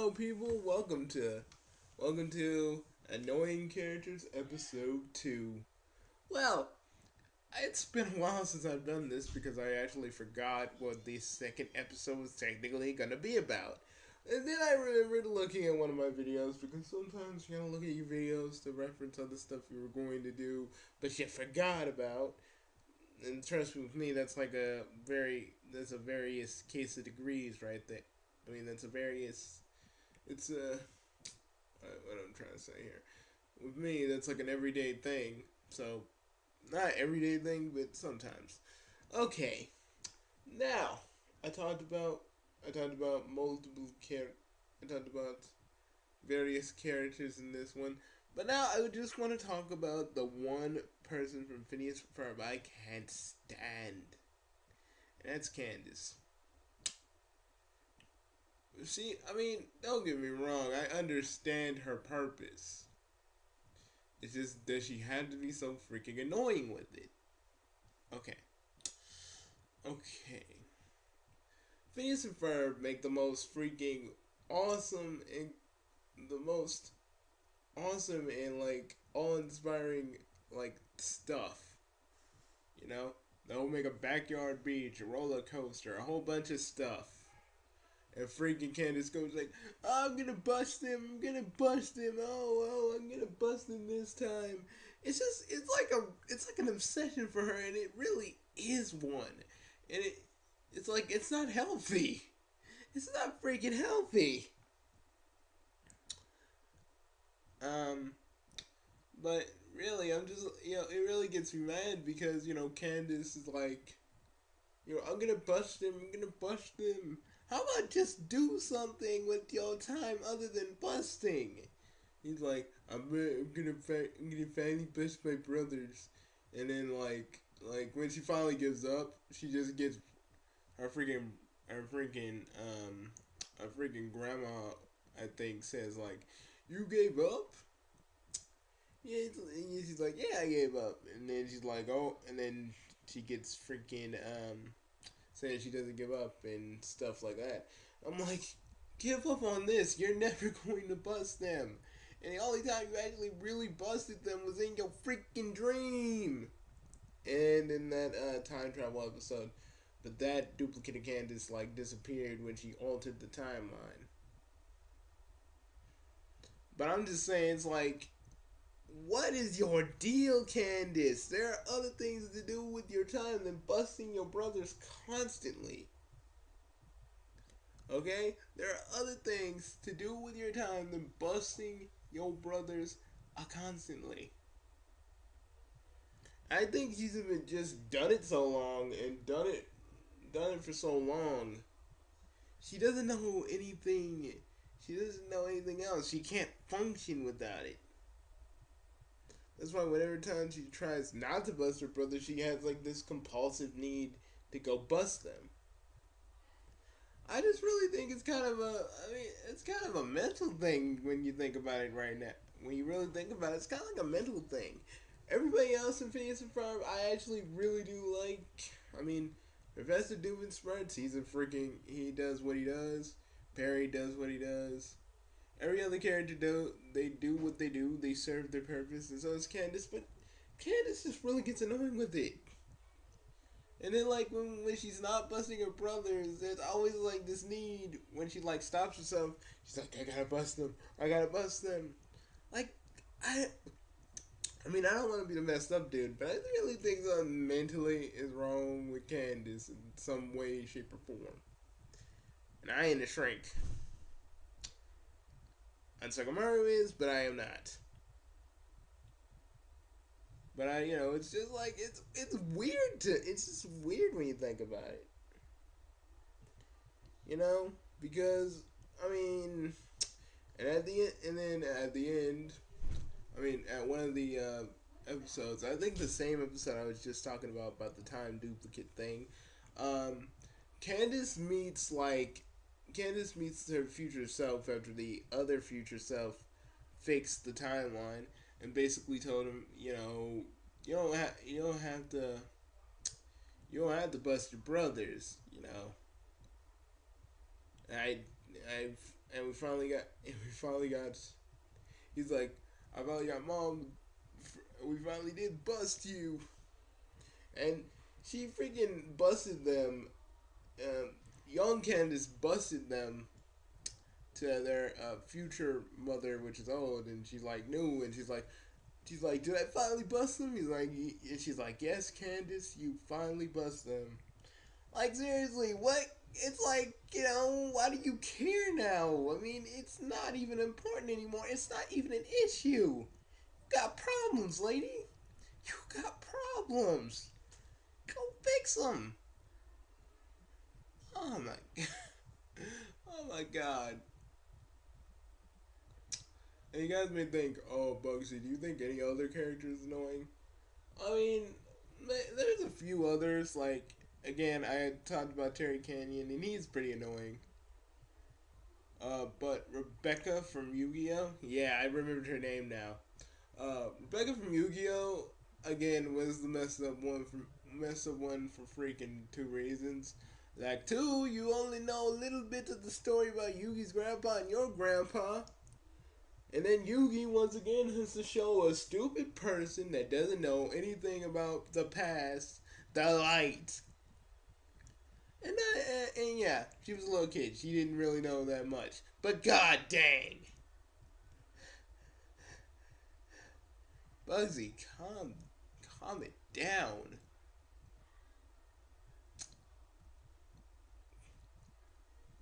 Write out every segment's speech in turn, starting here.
Hello, people. Welcome to Annoying Characters Episode 2. Well, it's been a while since I've done this because I actually forgot what the second episode was technically gonna be about. And then I remembered looking at one of my videos because sometimes you gotta look at your videos to reference other stuff you were going to do, but you forgot about. And trust me, with me, that's a various case of degrees right there. I mean, it's what I'm trying to say here. With me, that's like an everyday thing. So, not everyday thing, but sometimes. Okay, now I talked about I talked about multiple I talked about various characters in this one, but now I just want to talk about the one person from Phineas and Ferb I can't stand, and that's Candace. See, I mean, don't get me wrong. I understand her purpose. It's just that she had to be so freaking annoying with it. Okay. Okay. Phineas and Ferb make the most freaking awesome and the most awesome and like awe-inspiring like stuff. You know, they'll make a backyard beach, a roller coaster, a whole bunch of stuff. And freaking Candace goes like, oh, I'm gonna bust him, I'm gonna bust him this time. It's like an obsession for her, and it really is one. And it's like, it's not healthy. It's not freaking healthy. Um, but really, it really gets me mad because, Candace is like, I'm gonna bust him, How about just do something with your time other than busting? He's like, I'm gonna finally bust my brothers, and then like when she finally gives up, she just gets her freaking, her freaking, her freaking grandma, I think, says like, you gave up? Yeah, she's like, yeah, I gave up, and then she's like, oh, and then she gets freaking saying she doesn't give up and stuff like that. I'm like, give up on this. You're never going to bust them. And the only time you actually really busted them was in your freaking dream. And in that time travel episode. But that duplicate of Candace like disappeared when she altered the timeline. But I'm just saying, it's like, what is your deal, Candace? There are other things to do with your time than busting your brothers constantly. Okay? There are other things to do with your time than busting your brothers constantly. I think she's even just done it so long and done it for so long. She doesn't know anything. She doesn't know anything else. She can't function without it. That's why whenever time she tries not to bust her brother, she has like this compulsive need to go bust them. I just really think it's kind of a mental thing when you think about it right now. When you really think about it, it's kind of like a mental thing. Everybody else in Phineas and Ferb, I actually really do like. I mean, Professor Doofenshmirtz, he does what he does. Perry does what he does. Every other character they do what they do. They serve their purpose, and so does Candace. But Candace just really gets annoying with it. And then like when she's not busting her brothers, there's always like this need when she like stops herself. She's like, I gotta bust them. I gotta bust them. Like I, I mean, I don't want to be the messed up dude, but I really think something mentally is wrong with Candace in some way, shape, or form. And I ain't a shrink. Unsagamaru is, but I am not. But it's just like it's weird it's just weird when you think about it. You know, because I mean, and then at the end, I mean, at one of the episodes, I think the same episode I was just talking about the time duplicate thing. Um, Candace meets like Candace meets her future self after the other future self fixed the timeline and basically told him, you don't have to bust your brothers, And and we finally got and we finally got. He's like, I finally got mom. We finally did bust you, and she freaking busted them. Um, young Candace busted them to their future mother, which is old, and she's like new, and she's like, did I finally bust them? He's like, and she's like, yes, Candace, you finally bust them. Like seriously, what? It's like, why do you care now? I mean, it's not even important anymore. It's not even an issue. You got problems, lady. You got problems. Go fix them. Oh my god. Oh my god. And you guys may think, oh, Bugsy, do you think any other character is annoying? I mean, there's a few others. Like, again, I had talked about Terry Canyon, and he's pretty annoying. But Rebecca from Yu-Gi-Oh! Yeah, I remembered her name now. Rebecca from Yu-Gi-Oh! Again was the messed up one for freaking two reasons. Like, two, you only know a little bit of the story about Yugi's grandpa and your grandpa. And then Yugi once again has to show a stupid person that doesn't know anything about the past the light. And yeah, she was a little kid. She didn't really know that much. But god dang. Bugsy, calm it down.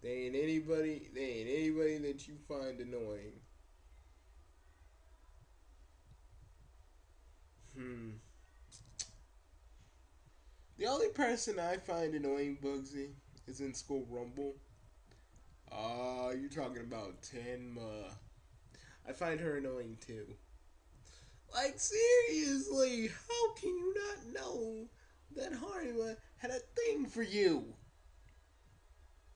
They ain't anybody that you find annoying. Hmm. The only person I find annoying, Bugsy, is in School Rumble. You talking about Tenma. I find her annoying too. Like, seriously, how can you not know that Harima had a thing for you?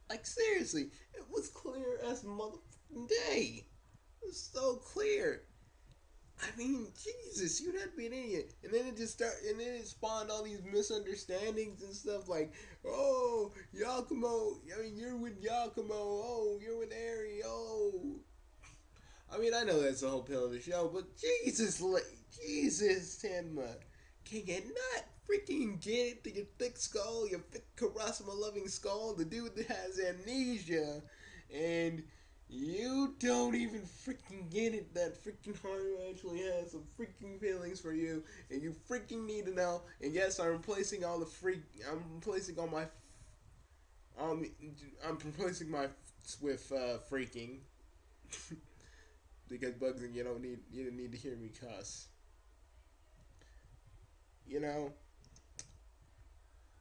Like, seriously, it was clear as motherfucking day. It was so clear. I mean, Jesus, you'd have to be an idiot. And then it spawned all these misunderstandings and stuff like, oh, Yakumo, I mean, you're with Yakumo, oh, you're with Eri, oh. I mean, I know that's the whole pill of the show, but Jesus, Tenma, can you not freaking get it to your thick skull, your thick Karasuma loving skull, the dude that has amnesia, and you don't even freaking get it that freaking Haru actually has some freaking feelings for you, and you freaking need to know. And yes, I'm replacing um, I'm replacing my with freaking. Because Bugsy, you don't need to hear me cuss. You know,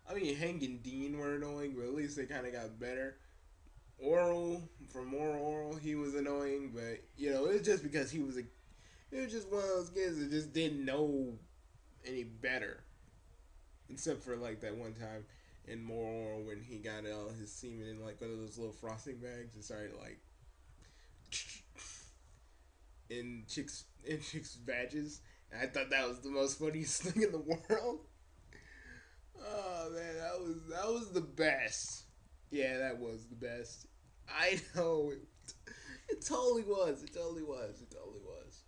I mean, Hank and Dean were annoying, but at least they kind of got better. Oral, from more Oral, he was annoying, but it was just because it was just one of those kids that just didn't know any better, except for like that one time in more Oral when he got all his semen in like one of those little frosting bags and started like in chicks' badges. And I thought that was the most funniest thing in the world. Oh man, that was the best. Yeah, that was the best. I know it totally was. It totally was. It totally was.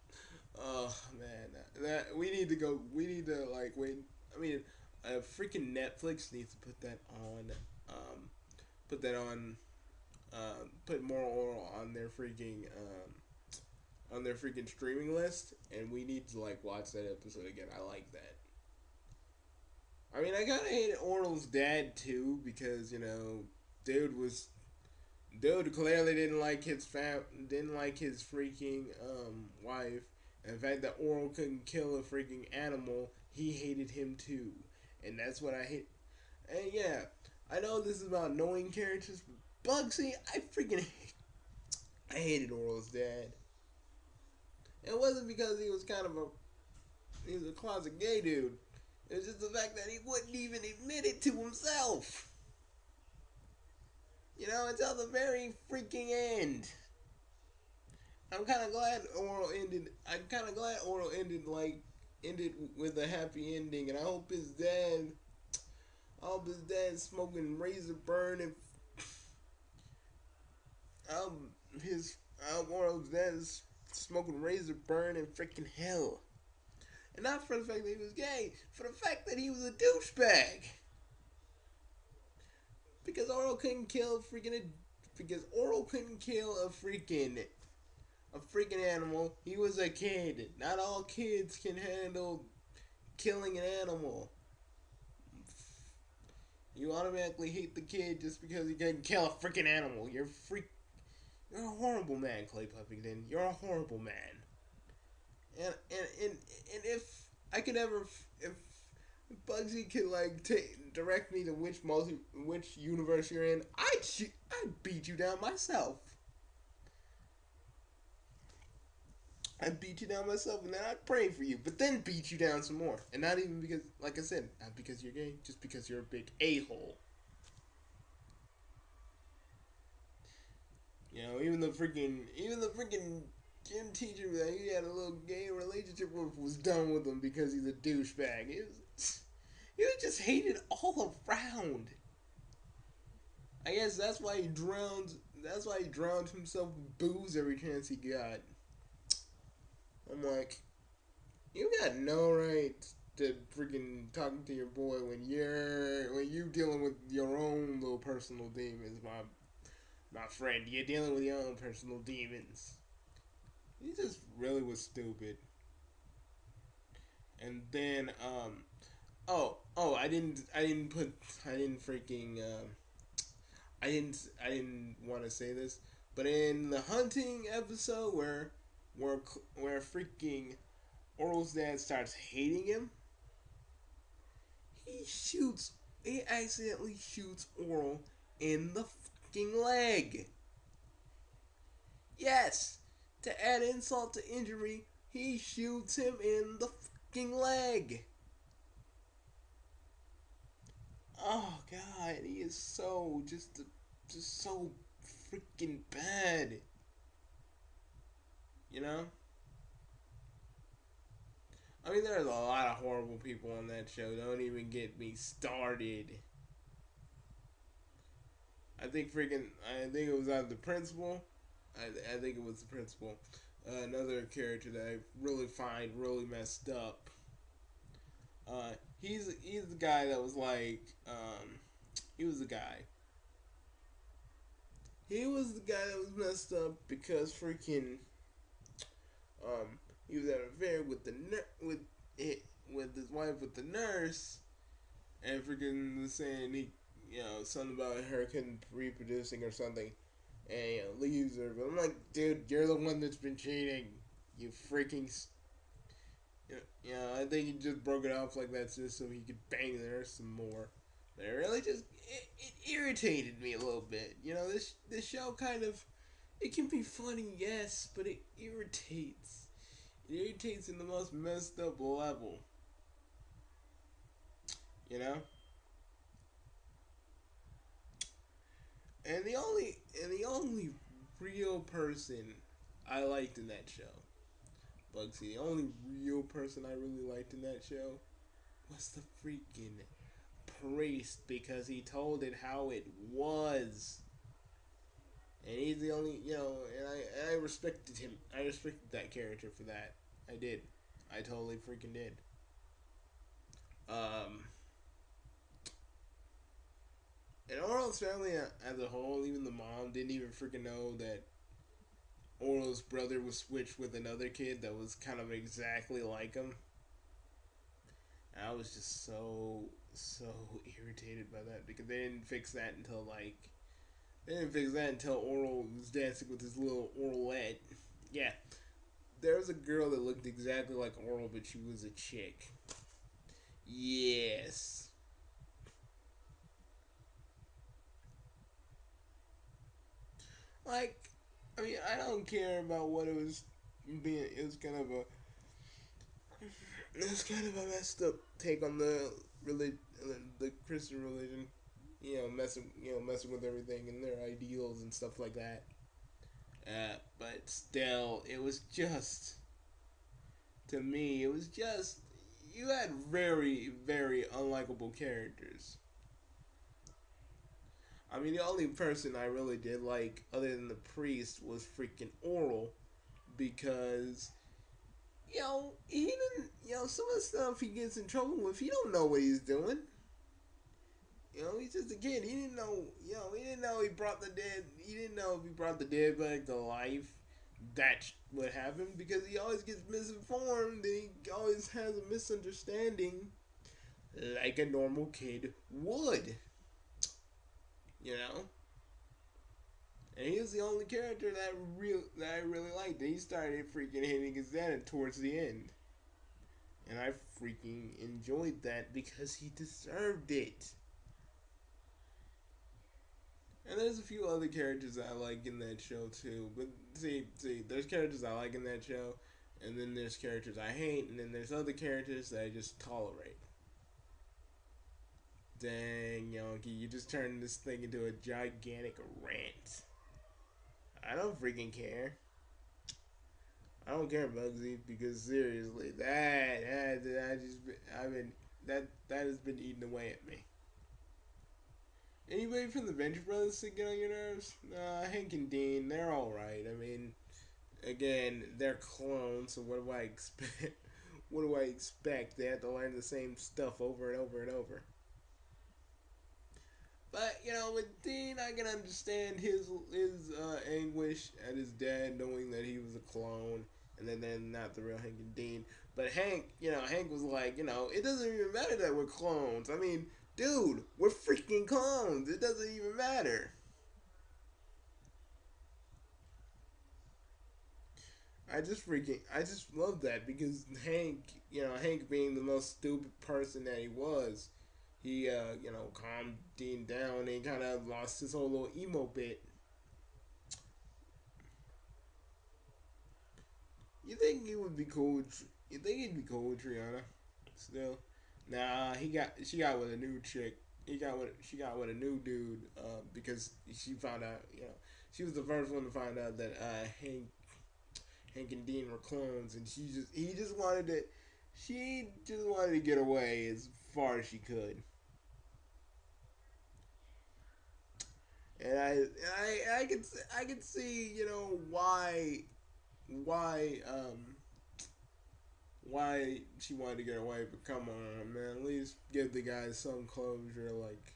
Oh man, that we need to go. We need to like wait. I mean, freaking Netflix needs to put that on. Put that on. Put more oral on their freaking streaming list, and we need to like watch that episode again. I like that. I mean, I kind of hate Oral's dad too because dude was dude clearly didn't like his freaking wife. And the fact that Oral couldn't kill a freaking animal, he hated him too, and that's what I hate. And yeah, I know this is about knowing characters, but Bugsy, I hated Oral's dad. It wasn't because he was a closet gay dude. It was just the fact that he wouldn't even admit it to himself. Until the very freaking end. I'm kind of glad Oral ended. I'm kind of glad Oral ended with a happy ending, and I hope his dad smoking razor burn and his Oral's dad is smoking razor burn in freaking hell. And not for the fact that he was gay, for the fact that he was a douchebag. Because Oral couldn't kill freaking because Oral couldn't kill a freaking animal. He was a kid. Not all kids can handle killing an animal. You automatically hate the kid just because he can kill a freaking animal. You're a horrible man, Clay Puffington. You're a horrible man. And if I could ever, if Bugsy could like direct me to which universe you're in, I'd beat you down myself. I'd beat you down myself, and then I'd pray for you, but then beat you down some more. And not even because, like I said, not because you're gay, just because you're a big a-hole. You know, even the freaking gym teacher that he had a little gay relationship with was done with him because he's a douchebag. He was just hated all around. I guess that's why he drowned. That's why he drowned himself with booze every chance he got. I'm like, you got no right to freaking talking to your boy when you dealing with your own little personal demons, my friend. You're dealing with your own personal demons. He just really was stupid. And then I didn't freaking I didn't want to say this, but in the hunting episode where where freaking Oral's dad starts hating him, he accidentally shoots Oral in the fucking leg. Yes, to add insult to injury, he shoots him in the fucking leg. Oh god, he is just so freaking bad. You know? I mean, there's a lot of horrible people on that show. Don't even get me started. I think it was either the principal. I think it was the principal. Another character that I really find really messed up. He's the guy that was like, he was the guy. He was the guy that was messed up because freaking, he was at an affair with with his wife with the nurse, and freaking was saying something about her couldn't reproducing or something, and leaves her. But I'm like, dude, you're the one that's been cheating. You freaking. I think he just broke it off like that just so he could bang the nurse some more. But it really just it irritated me a little bit. This show kind of it can be funny, yes, but it irritates. It irritates in the most messed up level. You know? And the only real person I liked in that show, Bugsy, the only real person I really liked in that show was the freaking priest because he told it how it was. And he's the only, and I respected him. I respected that character for that. I did. I totally freaking did. Um, and Oral's family as a whole, even the mom, didn't even freaking know that Oral's brother was switched with another kid that was kind of exactly like him. And I was just so irritated by that because they didn't fix that until Oral was dancing with his little Oralette. Yeah, there was a girl that looked exactly like Oral, but she was a chick. Yes. Like, I mean, I don't care about what it was being. It was kind of a messed up take on the Christian religion. Messing with everything and their ideals and stuff like that. But still, it was just to me, it was just you had very, very unlikable characters. I mean, the only person I really did like, other than the priest, was freaking Oral, because he didn't. Some of the stuff he gets in trouble with, he don't know what he's doing. He's just a kid. He didn't know. He didn't know he brought the dead. He didn't know if he brought the dead back to life, that would happen, because he always gets misinformed and he always has a misunderstanding, like a normal kid would. You know. And he was the only character that I really liked. And he started freaking hitting his dad towards the end, and I freaking enjoyed that because he deserved it. And there's a few other characters I like in that show too. But see, there's characters I like in that show, and then there's characters I hate, and then there's other characters that I just tolerate. Dang, Yonky, you just turned this thing into a gigantic rant. I don't freaking care. I don't care, Bugsy, because seriously, that has been eating away at me. Anybody from the Venture Brothers to get on your nerves? Hank and Dean, they're alright. I mean, again, they're clones, so what do I expect? What do I expect? They have to learn the same stuff over and over and over. But with Dean, I can understand his anguish at his dad knowing that he was a clone, and then they're not the real Hank and Dean. But Hank, Hank was like, it doesn't even matter that we're clones. I mean, dude, we're freaking clones. It doesn't even matter. I just love that because Hank, Hank being the most stupid person that he was, he, calmed Dean down and kind of lost his whole little emo bit. You think he would be cool? You think he'd be cool with Triana? Still, nah. She got with a new chick. She got with a new dude. Because she found out. She was the first one to find out that Hank and Dean were clones, and she just wanted to get away as far as she could. And I could see why why she wanted to get away, but come on, man, at least give the guy some closure, like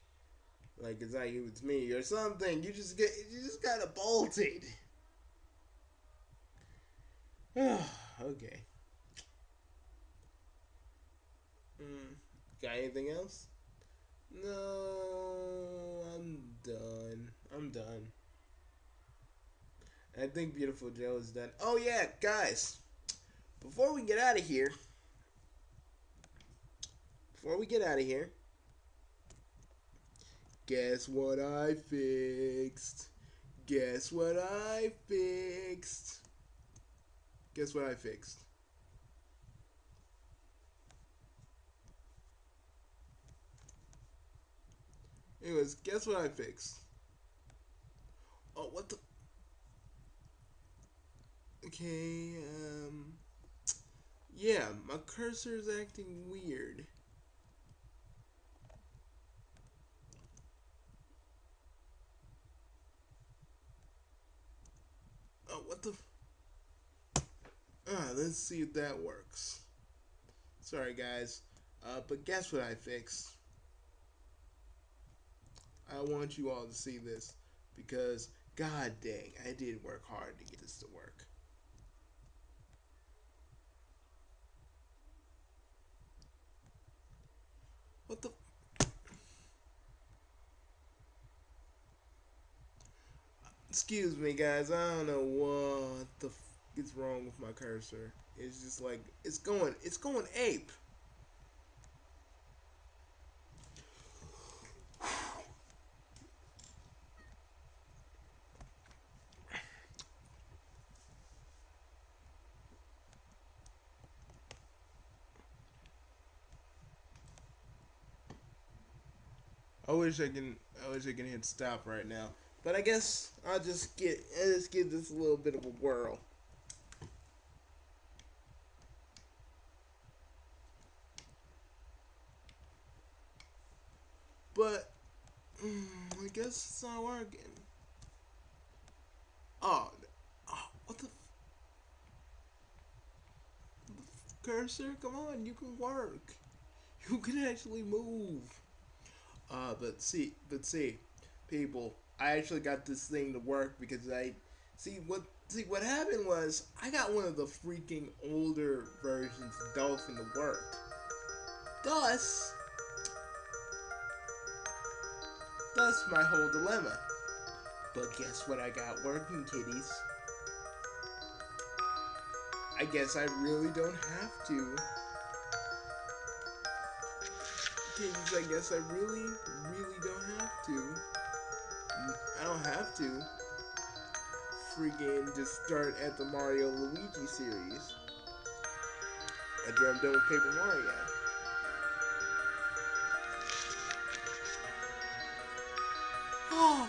it's like it was me or something. You just got of bolted. Okay. Mm. Got anything else? No, I'm done. I'm done. I think Beautiful Joe is done. Oh yeah, guys. Before we get out of here, before we get out of here, guess what I fixed? Guess what I fixed? Guess what I fixed? Anyways, guess what I fixed? Oh, what the? Okay, yeah, my cursor is acting weird. Oh, what the? Let's see if that works. Sorry, guys. But guess what I fixed? I want you all to see this because, god dang, I did work hard to get this to work. What the? Excuse me, guys. I don't know what the is wrong with my cursor. It's just like it's going ape. I wish I can hit stop right now. But I guess I'll just give this a little bit of a whirl. But guess it's not working. Oh, what the cursor? Come on, you can work. You can actually move. But see, people, I actually got this thing to work because what happened was I got one of the freaking older versions of Dolphin to work. Thus, thus my whole dilemma. But guess what I got working, kiddies? I guess I really don't have to. Kiddies, I guess I really don't have to. I don't have to freaking just start at the Mario Luigi series after I'm done with Paper Mario. Oh,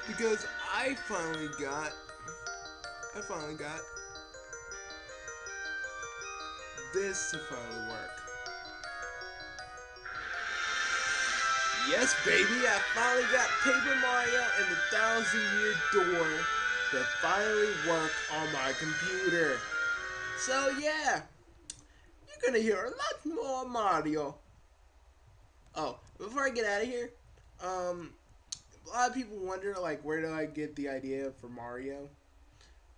because I finally got this to finally work. Yes, baby, I finally got Paper Mario and the Thousand Year Door to finally work on my computer. So yeah, you're gonna hear a lot more Mario. Oh, before I get out of here, a lot of people wonder like where do I get the idea for Mario?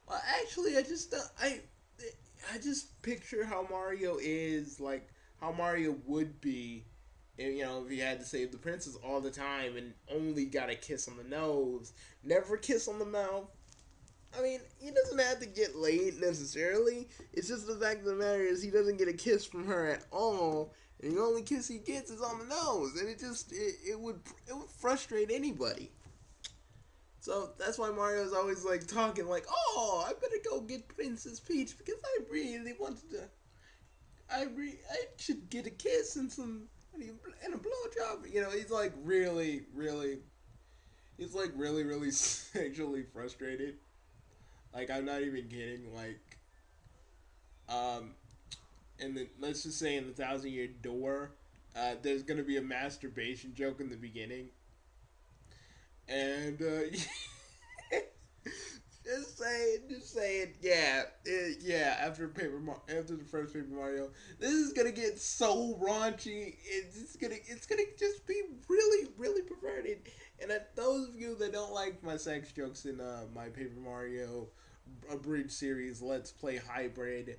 Well, actually, I just picture how Mario is like how Mario would be, if he had to save the princess all the time and only got a kiss on the nose, never kiss on the mouth. I mean, he doesn't have to get laid necessarily. It's just the fact of the matter is he doesn't get a kiss from her at all, and the only kiss he gets is on the nose, and it would frustrate anybody. So that's why Mario's always like talking like, "Oh, I better go get Princess Peach because I really wanted to. I should get a kiss and a blowjob." He's like really sexually frustrated. Like I'm not even kidding. Like, um, and then let's just say in the Thousand Year Door, there's gonna be a masturbation joke in the beginning, and just saying, yeah, yeah. After the first Paper Mario, this is gonna get so raunchy. It's gonna just be really perverted. And those of you that don't like my sex jokes in my Paper Mario abridged series, Let's Play Hybrid,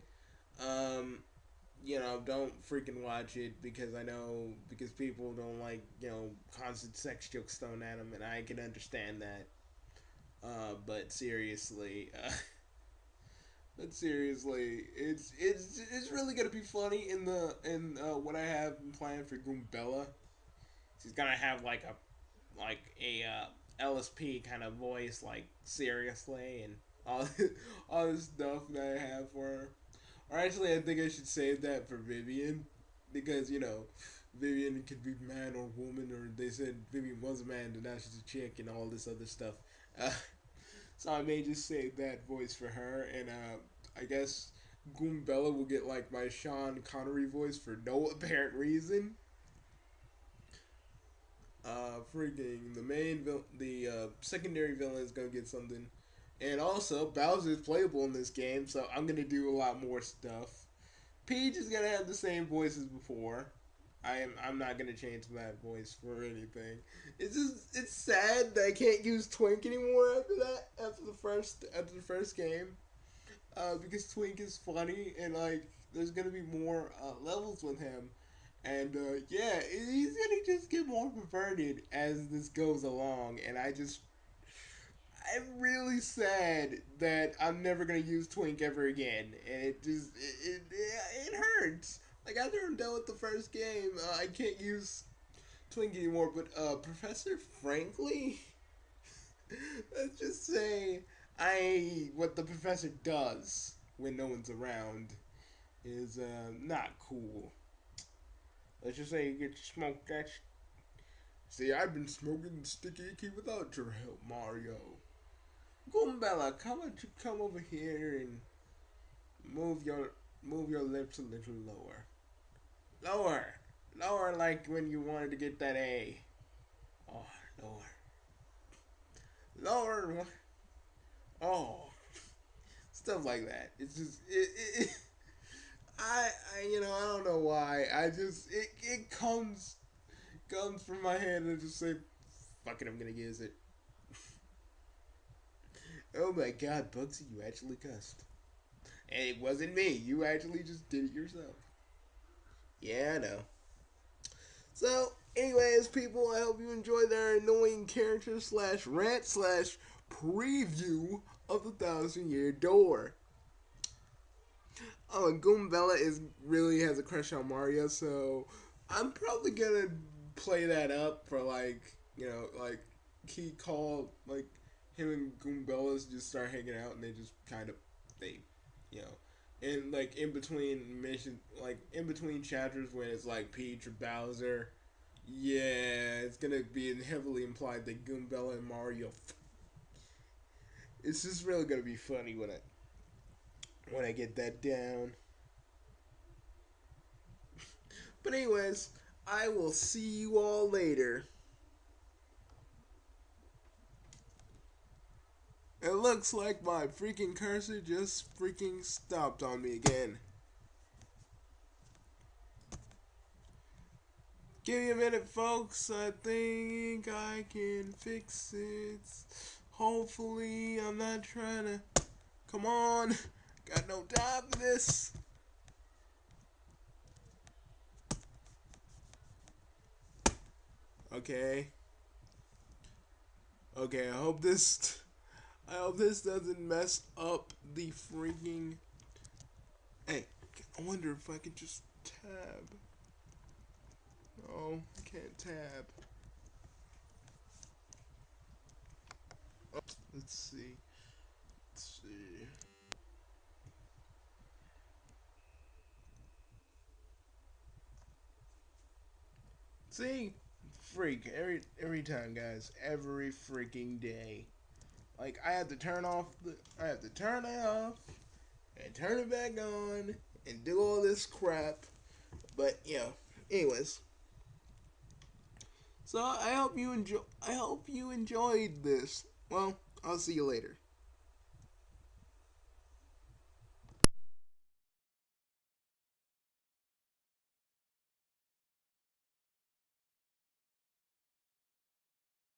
um, don't freaking watch it because people don't like constant sex jokes thrown at them, and I can understand that. But seriously, it's really gonna be funny in what I have planned for Goombella. She's gonna have like a LSP kind of voice, like seriously, and all all this stuff that I have for her. Or actually, I think I should save that for Vivian because Vivian could be man or woman, or they said Vivian was a man, and now she's a chick, and all this other stuff. Uh, so I may just save that voice for her, and I guess Goombella will get like my Sean Connery voice for no apparent reason. Freaking the secondary villain is gonna get something, and also Bowser's playable in this game, so I'm gonna do a lot more stuff. Peach is gonna have the same voice as before. I'm not gonna change that voice for anything. It's sad that I can't use Twink anymore after that after the first game. Because Twink is funny and like there's gonna be more levels with him, and yeah, he's gonna just get more perverted as this goes along, and I'm really sad that I'm never gonna use Twink ever again, and it hurts. Like after I'm done with the first game, I can't use Twink anymore. But Professor Frankly, let's just say what the professor does when no one's around is not cool. Let's just say you get to See, I've been smoking sticky icky without your help, Mario. Goombella, how about you come over here and move your move your lips a little lower. Lower. Lower like when you wanted to get that A. Oh, lower. Lower. Oh. Stuff like that. It's just I don't know why. I just it comes from my head and I just say fuck it, I'm gonna use it. Oh my god, Bugsy, you actually cussed. And it wasn't me. You actually just did it yourself. Yeah, I know. So, anyways, people, I hope you enjoyed their annoying character slash rant slash preview of the Thousand Year Door. Oh, and Goombella is really has a crush on Mario, so I'm probably gonna play that up for like he called like him and Goombellas just start hanging out and they just kind of they you know and like in between mission like in between chapters when it's like Peach or Bowser, yeah, it's gonna be heavily implied that Goombella and Mario. It's just really gonna be funny when I get that down. But anyways, I will see you all later. It looks like my freaking cursor just freaking stopped on me again. Give me a minute, folks. I think I can fix it. Hopefully, I'm not trying to. Come on. Got no time for this. Okay. Okay, I hope this doesn't mess up the freaking. Hey, I wonder if I can just tab. No, I can't tab. Oh, let's see. Let's see. See, freak every time, guys. Every freaking day. Like I have to turn it off and turn it back on and do all this crap. But anyways. So I hope you enjoyed this. Well, I'll see you later.